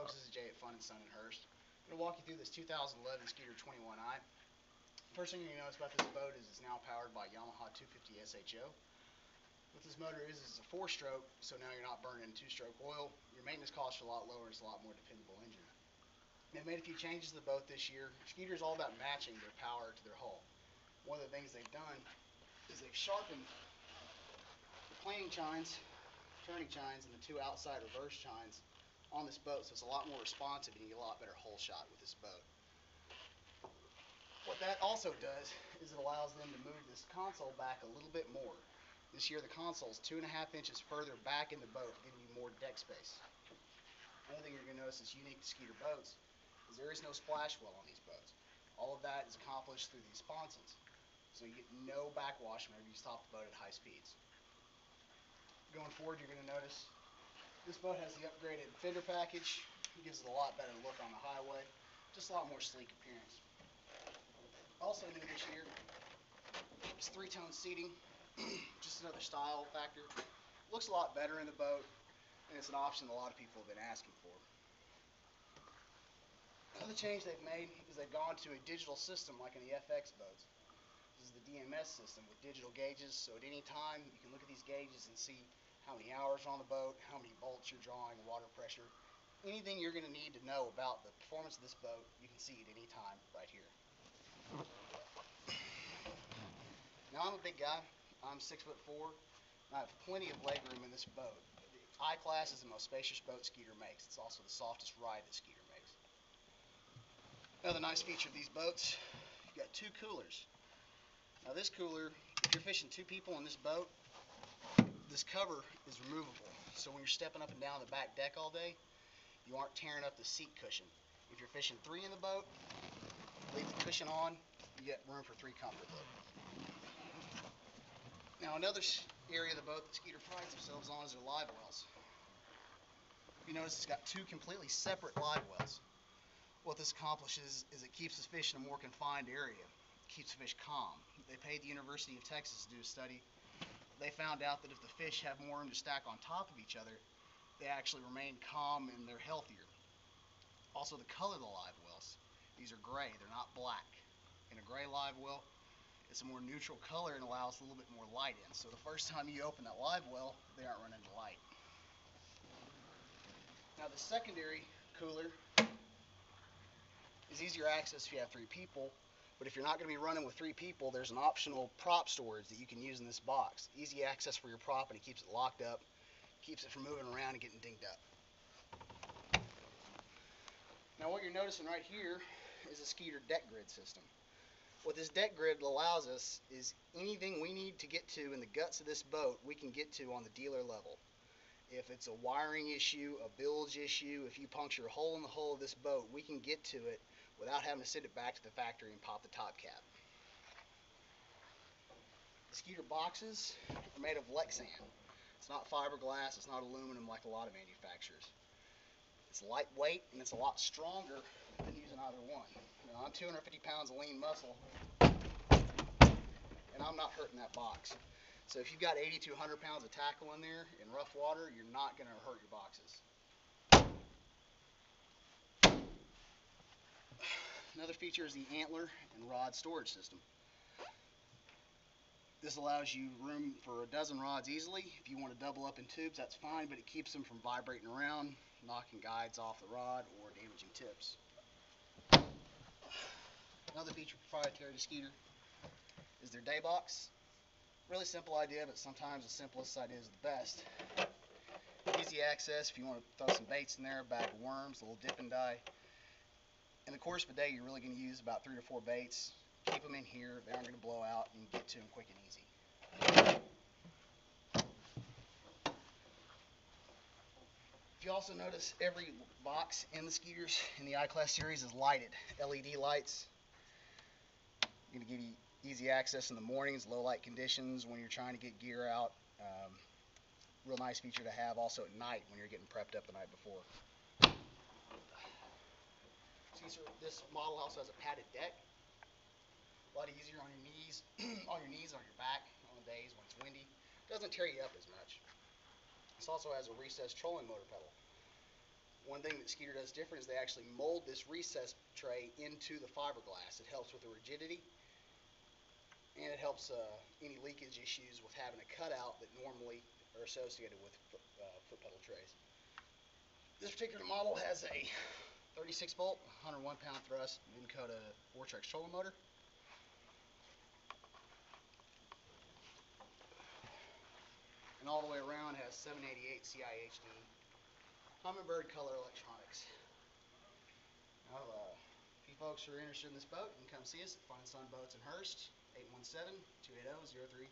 folks, this is Jay at Fun and Son in Hurst. I'm going to walk you through this 2011 Skeeter 21i. First thing you're going to notice about this boat is it's now powered by Yamaha 250 SHO. What this motor is it's a 4-stroke, so now you're not burning 2-stroke oil. Your maintenance costs are a lot lower, it's a lot more dependable engine. They've made a few changes to the boat this year. Skeeter is all about matching their power to their hull. One of the things they've done is they've sharpened the planing chines, turning chines, and the two outside reverse chines on this boat, so it's a lot more responsive and you get a lot better hull shot with this boat. What that also does is it allows them to move this console back a little bit more. This year the console is 2.5 inches further back in the boat, giving you more deck space. Another thing you're going to notice that's unique to Skeeter boats is there is no splash well on these boats. All of that is accomplished through these sponsons, so you get no backwash whenever you stop the boat at high speeds. Going forward, you're going to notice this boat has the upgraded fender package. It gives it a lot better look on the highway. Just a lot more sleek appearance. Also new this year is 3-tone seating. Just another style factor. Looks a lot better in the boat, and it's an option a lot of people have been asking for. Another change they've made is they've gone to a digital system like in the FX boats. This is the DMS system with digital gauges, so at any time you can look at these gauges and see how many hours are on the boat, how many bolts you're drawing, water pressure. Anything you're going to need to know about the performance of this boat, you can see at any time right here. Now I'm a big guy. I'm 6'4", and I have plenty of leg room in this boat. The I-Class is the most spacious boat Skeeter makes. It's also the softest ride that Skeeter makes. Another nice feature of these boats, you've got 2 coolers. Now this cooler, if you're fishing 2 people in this boat, this cover is removable, so when you're stepping up and down the back deck all day, you aren't tearing up the seat cushion. If you're fishing 3 in the boat, leave the cushion on, you get room for 3 comfortably. Now another area of the boat that Skeeter prides themselves on is their live wells. You notice it's got 2 completely separate live wells. What this accomplishes is it keeps the fish in a more confined area. It keeps the fish calm. They paid the University of Texas to do a study. They found out that if the fish have more room to stack on top of each other, they actually remain calm and they're healthier. Also the color of the live wells. These are gray, they're not black. In a gray live well, it's a more neutral color and allows a little bit more light in. So the first time you open that live well, they aren't running into light. Now the secondary cooler is easier access if you have 3 people. But if you're not going to be running with 3 people, there's an optional prop storage that you can use in this box. Easy access for your prop, and it keeps it locked up, keeps it from moving around and getting dinged up. Now what you're noticing right here is a Skeeter deck grid system. What this deck grid allows us is anything we need to get to in the guts of this boat, we can get to on the dealer level. If it's a wiring issue, a bilge issue, if you puncture a hole in the hull of this boat, we can get to it without having to send it back to the factory and pop the top cap. The Skeeter boxes are made of Lexan. It's not fiberglass, it's not aluminum like a lot of manufacturers. It's lightweight and it's a lot stronger than using either one. Now, I'm 250 pounds of lean muscle and I'm not hurting that box. So if you've got 80 to 100 pounds of tackle in there in rough water, you're not going to hurt your boxes. Another feature is the antler and rod storage system. This allows you room for a dozen rods easily. If you want to double up in tubes, that's fine, but it keeps them from vibrating around, knocking guides off the rod, or damaging tips. Another feature proprietary to Skeeter is their day box. Really simple idea, but sometimes the simplest idea is the best. Easy access if you want to throw some baits in there, a bag of worms, a little dip and die. In the course of a day, you're really going to use about 3 or 4 baits. Keep them in here, they aren't going to blow out, and you can get to them quick and easy. If you also notice, every box in the Skeeters in the I-Class series is lighted. LED lights. Going to give you easy access in the mornings, low light conditions, when you're trying to get gear out. Real nice feature to have also at night when you're getting prepped up the night before. This model also has a padded deck. A lot easier on your knees, on your back on days when it's windy. Doesn't tear you up as much. This also has a recessed trolling motor pedal. One thing that Skeeter does different is they actually mold this recess tray into the fiberglass. It helps with the rigidity, and it helps any leakage issues with having a cutout that normally are associated with foot pedal trays. This particular model has a 36 volt, 101 pound thrust, Minn Kota Vortex trolling motor. And all the way around has 788 CIHD Humminbird color electronics. Now, if you folks are interested in this boat, you can come see us at Fine Sun Boats in Hurst, 817-280-0303.